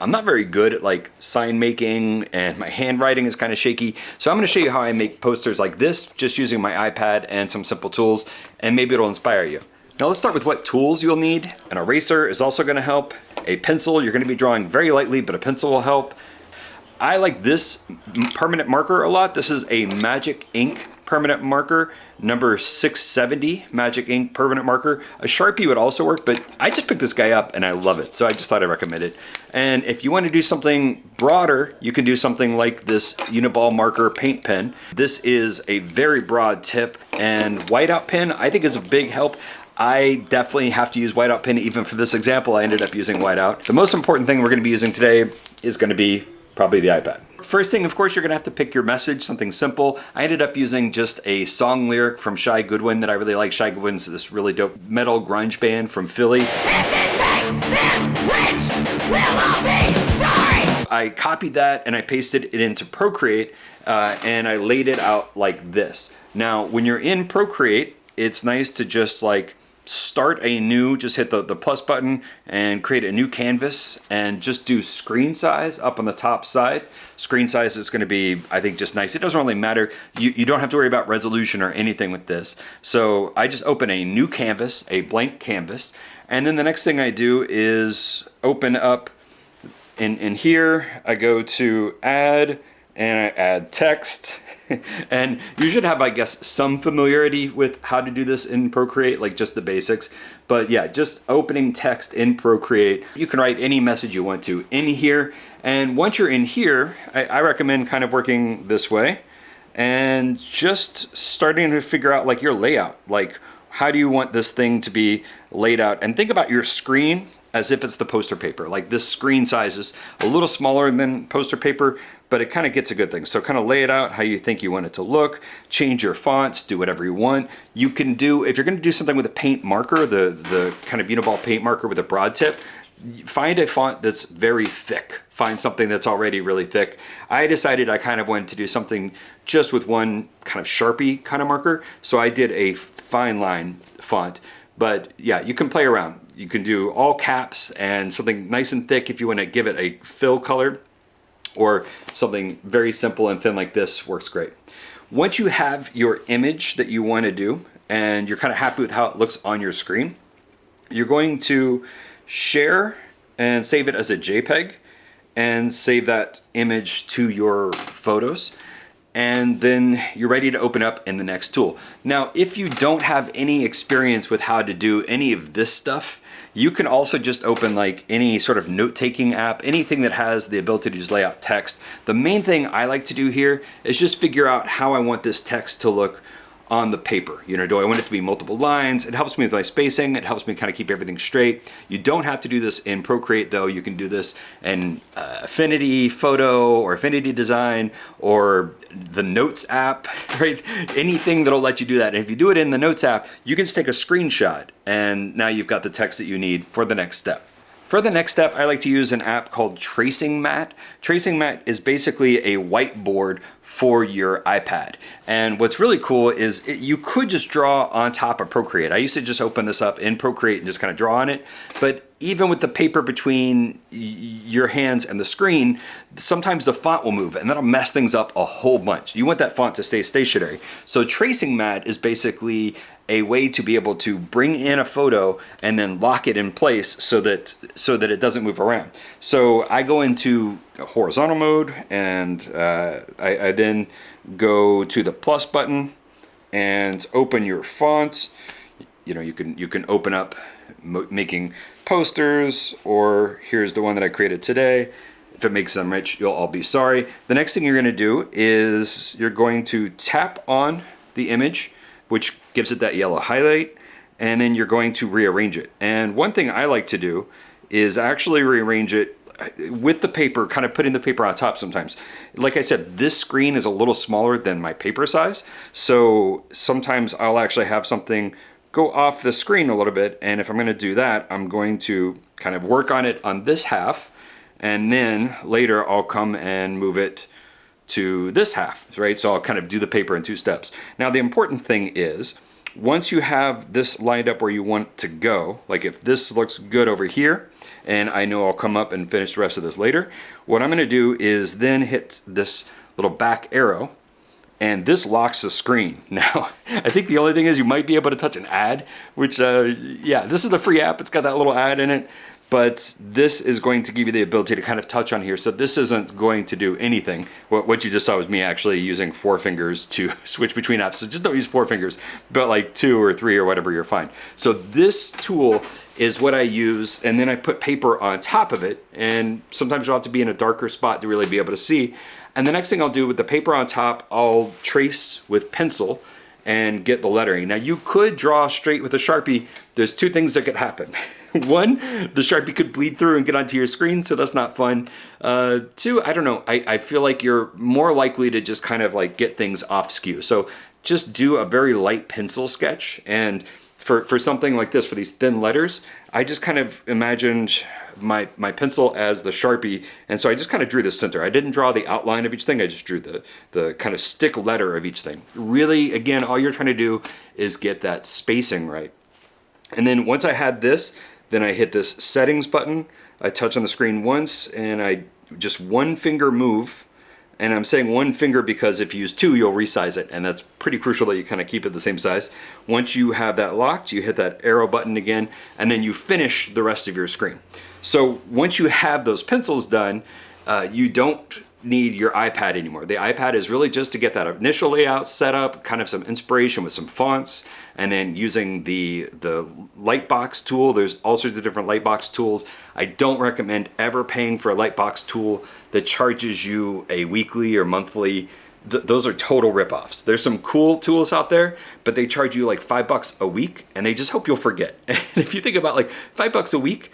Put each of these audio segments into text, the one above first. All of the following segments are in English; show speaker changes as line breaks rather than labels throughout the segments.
I'm not very good at like sign making, and my handwriting is kind of shaky. So I'm going to show you how I make posters like this just using my iPad and some simple tools, and maybe it'll inspire you. Now let's start with what tools you'll need. An eraser is also going to help. A pencil, you're going to be drawing very lightly, but a pencil will help. I like this permanent marker a lot. This is a MagicInk permanent marker, number 670 MagicInk permanent marker. A Sharpie would also work, but I just picked this guy up and I love it, so I just thought I'd recommend it. And if you want to do something broader, you can do something like this Uniball marker paint pen. This is a very broad tip, and whiteout pen I think is a big help. I definitely have to use whiteout pen even for this example. I ended up using whiteout. The most important thing we're going to be using today is going to be probably the iPad. First thing, of course, you're gonna have to pick your message, something simple. I ended up using just a song lyric from Shy Goodwin that I really like. Shy Goodwin's this really dope metal grunge band from Philly. I copied that and I pasted it into Procreate and I laid it out like this. Now, when you're in Procreate, it's nice to just like start a new, just hit the plus button and create a new canvas and just do screen size up on the top side. Screen size is going to be, I think, just nice. It doesn't really matter. You don't have to worry about resolution or anything with this. So I just open a new canvas, a blank canvas. And then the next thing I do is open up in here, I go to add and I add text. And you should have, I guess, some familiarity with how to do this in Procreate, like just the basics. But yeah, just opening text in Procreate. You can write any message you want to in here. And once you're in here, I recommend kind of working this way and just starting to figure out like your layout. Like, how do you want this thing to be laid out? And think about your screen as if it's the poster paper. Like, this screen size is a little smaller than poster paper, but it kind of gets a good thing. So kind of lay it out how you think you want it to look, change your fonts, do whatever you want. You can do, if you're gonna do something with a paint marker, the kind of Uniball paint marker with a broad tip, find a font that's very thick. Find something that's already really thick. I decided I kind of wanted to do something just with one kind of Sharpie kind of marker. So I did a fine line font. But yeah, you can play around. You can do all caps and something nice and thick if you want to give it a fill color, or something very simple and thin like this works great. Once you have your image that you want to do and you're kind of happy with how it looks on your screen, you're going to share and save it as a JPEG and save that image to your photos. And then you're ready to open up in the next tool. Now, if you don't have any experience with how to do any of this stuff, you can also just open like any sort of note-taking app, anything that has the ability to just lay out text. The main thing I like to do here is just figure out how I want this text to look on the paper. You know, do I want it to be multiple lines? It helps me with my spacing. It helps me kind of keep everything straight. You don't have to do this in Procreate though. You can do this in Affinity Photo or Affinity Design or the Notes app, right? Anything that'll let you do that. And if you do it in the Notes app, you can just take a screenshot and now you've got the text that you need for the next step. For the next step, I like to use an app called TracingMat. TracingMat is basically a whiteboard for your iPad. And what's really cool is you could just draw on top of Procreate. I used to just open this up in Procreate and just kind of draw on it. But even with the paper between your hands and the screen, sometimes the font will move and that'll mess things up a whole bunch. You want that font to stay stationary. So TracingMat is basically a way to be able to bring in a photo and then lock it in place so that it doesn't move around. So I go into horizontal mode and I then go to the plus button and open your font. You know, you can open up making posters, or here's the one that I created today. If it makes them rich, you'll all be sorry. The next thing you're gonna do is you're going to tap on the image, which gives it that yellow highlight, and then you're going to rearrange it. And one thing I like to do is actually rearrange it with the paper, kind of putting the paper on top sometimes. Like I said, this screen is a little smaller than my paper size, so sometimes I'll actually have something go off the screen a little bit, and if I'm gonna do that, I'm going to kind of work on it on this half, and then later I'll come and move it to this half, right? So I'll kind of do the paper in two steps. Now the important thing is, once you have this lined up where you want to go, like if this looks good over here, and I know I'll come up and finish the rest of this later. What I'm going to do is then hit this little back arrow, and this locks the screen. Now, I think the only thing is you might be able to touch an ad, which, yeah, this is the free app. It's got that little ad in it, but this is going to give you the ability to kind of touch on here. So this isn't going to do anything. What you just saw was me actually using 4 fingers to switch between apps. So just don't use 4 fingers, but like 2 or 3 or whatever, you're fine. So this tool is what I use, and then I put paper on top of it, and sometimes you'll have to be in a darker spot to really be able to see. And the next thing I'll do with the paper on top, I'll trace with pencil and get the lettering. Now you could draw straight with a Sharpie. There's 2 things that could happen. 1, the Sharpie could bleed through and get onto your screen, so that's not fun. 2, I don't know, I feel like you're more likely to just kind of like get things off skew. So just do a very light pencil sketch, and for something like this, for these thin letters, I just kind of imagined my pencil as the Sharpie, and so I just kind of drew the center. I didn't draw the outline of each thing, I just drew the kind of stick letter of each thing. Really, again, all you're trying to do is get that spacing right. And then once I had this, then I hit this settings button, I touch on the screen once, and I just 1 finger move. And I'm saying 1 finger because if you use 2, you'll resize it, and that's pretty crucial that you kind of keep it the same size. Once you have that locked, you hit that arrow button again, and then you finish the rest of your screen. So once you have those pencils done, you don't need your iPad anymore. The iPad is really just to get that initial layout set up, kind of some inspiration with some fonts, and then using the Lightbox tool. There's all sorts of different Lightbox tools. I don't recommend ever paying for a Lightbox tool that charges you a weekly or monthly. Those are total ripoffs. There's some cool tools out there, but they charge you like $5 a week, and they just hope you'll forget. And if you think about like $5 a week,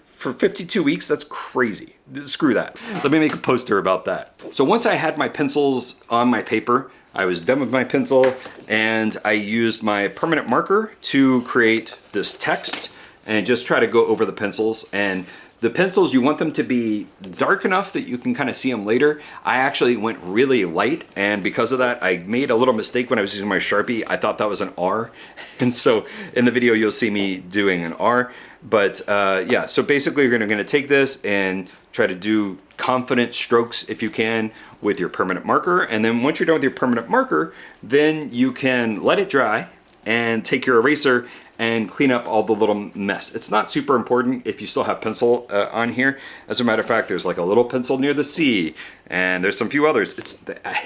for 52 weeks, that's crazy. Screw that. Let me make a poster about that. So once I had my pencils on my paper, I was done with my pencil, and I used my permanent marker to create this text and just try to go over the pencils. And the pencils, you want them to be dark enough that you can kind of see them later. I actually went really light, and because of that, I made a little mistake when I was using my Sharpie. I thought that was an R, and so in the video you'll see me doing an R. But yeah, so basically you're gonna take this and try to do confident strokes if you can with your permanent marker, and then once you're done with your permanent marker, then you can let it dry and take your eraser and clean up all the little mess. It's not super important if you still have pencil on here. As a matter of fact, there's like a little pencil near the C, and there's some few others.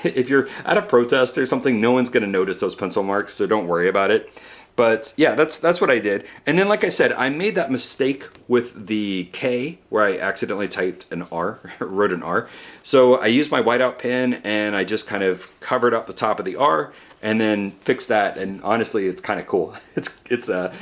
If you're at a protest or something, no one's gonna notice those pencil marks, so don't worry about it. But yeah, that's what I did. And then like I said, I made that mistake with the K where I accidentally typed an R, wrote an R. So I used my whiteout pen and I just kind of covered up the top of the R and then fixed that, and honestly it's kind of cool. It's the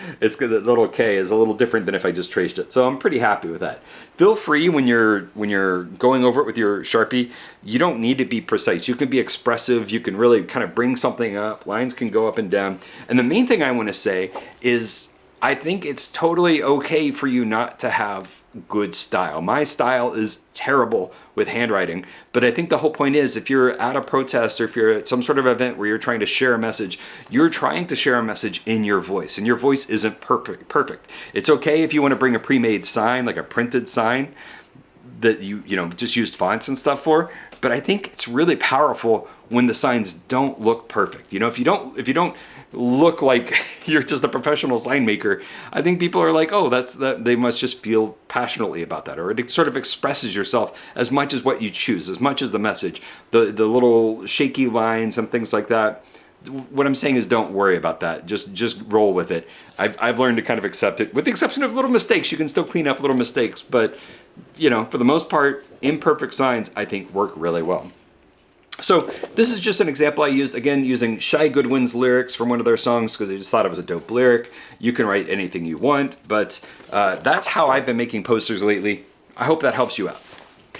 little K is a little different than if I just traced it. So I'm pretty happy with that. Feel free when you're going over it with your Sharpie, you don't need to be precise. You can be expressive, you can really kind of bring something up, lines can go up and down. And the main thing I want to say is I think it's totally okay for you not to have good style. My style is terrible with handwriting, but I think the whole point is if you're at a protest or if you're at some sort of event where you're trying to share a message, you're trying to share a message in your voice, and your voice isn't perfect. It's okay if you want to bring a pre-made sign, like a printed sign that you just used fonts and stuff for, but I think it's really powerful when the signs don't look perfect. If you don't look like you're just a professional sign maker, I think people are like, oh, they must just feel passionately about that, or it sort of expresses yourself as much as what you choose, as much as the message, the little shaky lines and things like that. What I'm saying is don't worry about that. Just roll with it. I've learned to kind of accept it, with the exception of little mistakes. You can still clean up little mistakes, but for the most part, imperfect signs I think work really well. So this is just an example I used, again, using Shy Goodwin's lyrics from one of their songs because I just thought it was a dope lyric. You can write anything you want, but that's how I've been making posters lately. I hope that helps you out.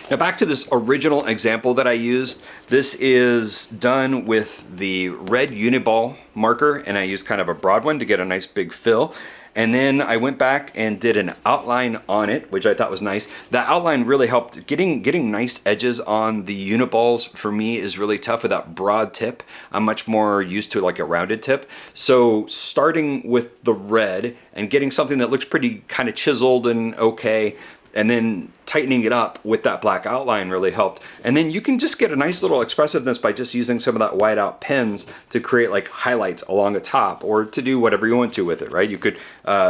Now back to this original example that I used. This is done with the red Uniball marker, and I used kind of a broad one to get a nice big fill. And then I went back and did an outline on it, which I thought was nice. That outline really helped. Getting nice edges on the Uniballs for me is really tough with that broad tip. I'm much more used to like a rounded tip. So starting with the red and getting something that looks pretty kind of chiseled and okay, and then tightening it up with that black outline really helped. And then you can just get a nice little expressiveness by just using some of that white out pens to create like highlights along the top, or to do whatever you want to with it, right? You could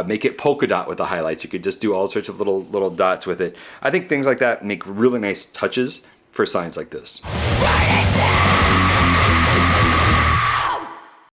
make it polka dot with the highlights. You could just do all sorts of little dots with it. I think things like that make really nice touches for signs like this.